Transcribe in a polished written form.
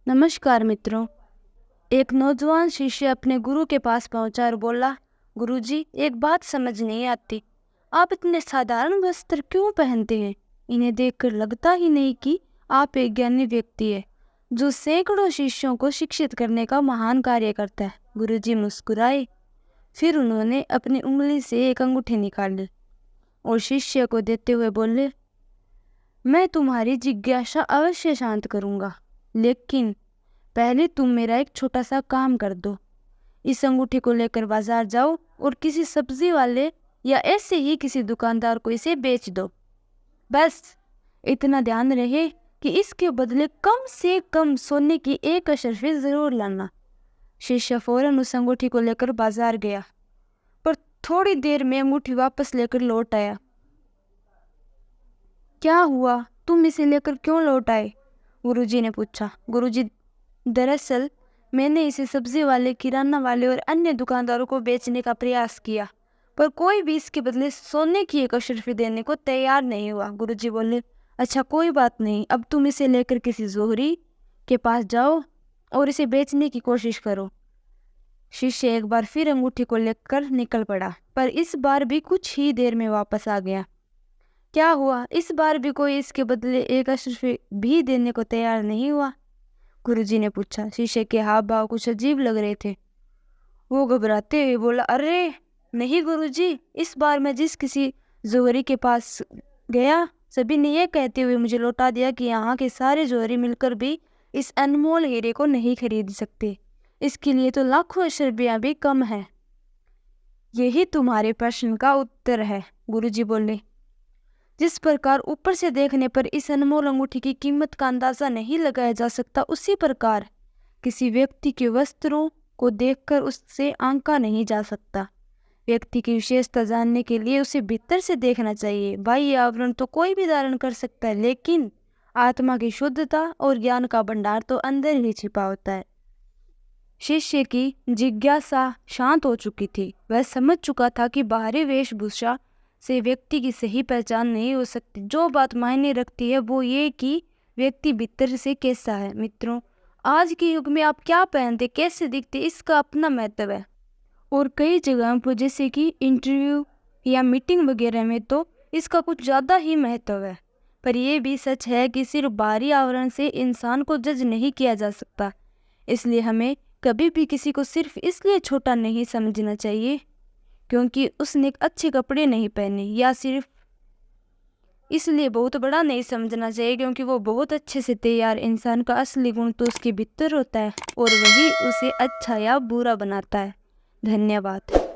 नमस्कार मित्रों। एक नौजवान शिष्य अपने गुरु के पास पहुंचा और बोला, गुरुजी, एक बात समझ नहीं आती। आप इतने साधारण वस्त्र क्यों पहनते हैं? इन्हें देखकर लगता ही नहीं कि आप एक ज्ञानी व्यक्ति है जो सैकड़ों शिष्यों को शिक्षित करने का महान कार्य करता है। गुरुजी मुस्कुराए। फिर उन्होंने अपनी उंगली से एक अंगूठी निकाली और शिष्य को देते हुए बोले, मैं तुम्हारी जिज्ञासा अवश्य शांत करूंगा, लेकिन पहले तुम मेरा एक छोटा सा काम कर दो। इस अंगूठी को लेकर बाजार जाओ और किसी सब्जी वाले या ऐसे ही किसी दुकानदार को इसे बेच दो। बस इतना ध्यान रहे कि इसके बदले कम से कम सोने की एक अशर्फी जरूर लाना। शिष्य फौरन उस अंगूठी को लेकर बाजार गया, पर थोड़ी देर में अंगूठी वापस लेकर लौट आया। क्या हुआ? तुम इसे लेकर क्यों लौट आए? गुरुजी ने पूछा। गुरुजी, दरअसल मैंने इसे सब्जी वाले, किराना वाले और अन्य दुकानदारों को बेचने का प्रयास किया, पर कोई भी इसके बदले सोने की एक अशर्फी देने को तैयार नहीं हुआ। गुरुजी बोले, अच्छा कोई बात नहीं, अब तुम इसे लेकर किसी जोहरी के पास जाओ और इसे बेचने की कोशिश करो। शिष्य एक बार फिर अंगूठी को लेकर निकल पड़ा, पर इस बार भी कुछ ही देर में वापस आ गया। क्या हुआ? इस बार भी कोई इसके बदले एक अशर्फी भी देने को तैयार नहीं हुआ। गुरुजी ने पूछा। शिष्य के हाव भाव कुछ अजीब लग रहे थे। वो घबराते हुए बोला, अरे नहीं गुरुजी, इस बार मैं जिस किसी जोहरी के पास गया, सभी ने ये कहते हुए मुझे लौटा दिया कि यहाँ के सारे जोहरी मिलकर भी इस अनमोल हीरे को नहीं खरीद सकते। इसके लिए तो लाखों अशर्फियाँ भी कम है। यही तुम्हारे प्रश्न का उत्तर है, गुरुजी बोले। जिस प्रकार ऊपर से देखने पर इस अनमोल अंगूठी की कीमत का अंदाजा नहीं लगाया जा सकता, उसी प्रकार किसी व्यक्ति के वस्त्रों को देखकर उससे आंका नहीं जा सकता। व्यक्ति की विशेषता जानने के लिए उसे भीतर से देखना चाहिए। बाह्य आवरण तो कोई भी धारण कर सकता है, लेकिन आत्मा की शुद्धता और ज्ञान का भंडार तो अंदर ही छिपा होता है। शिष्य की जिज्ञासा शांत हो चुकी थी। वह समझ चुका था कि बाहरी वेशभूषा से व्यक्ति की सही पहचान नहीं हो सकती। जो बात मायने रखती है वो ये कि व्यक्ति भीतर से कैसा है। मित्रों, आज के युग में आप क्या पहनते, कैसे दिखते, इसका अपना महत्व है। और कई जगहों पर जैसे कि इंटरव्यू या मीटिंग वगैरह में तो इसका कुछ ज़्यादा ही महत्व है। पर यह भी सच है कि सिर्फ बाहरी आवरण से इंसान को जज नहीं किया जा सकता। इसलिए हमें कभी भी किसी को सिर्फ इसलिए छोटा नहीं समझना चाहिए क्योंकि उसने अच्छे कपड़े नहीं पहने, या सिर्फ इसलिए बहुत बड़ा नहीं समझना चाहिए क्योंकि वो बहुत अच्छे से तैयार। इंसान का असली गुण तो उसके भीतर होता है और वही उसे अच्छा या बुरा बनाता है। धन्यवाद।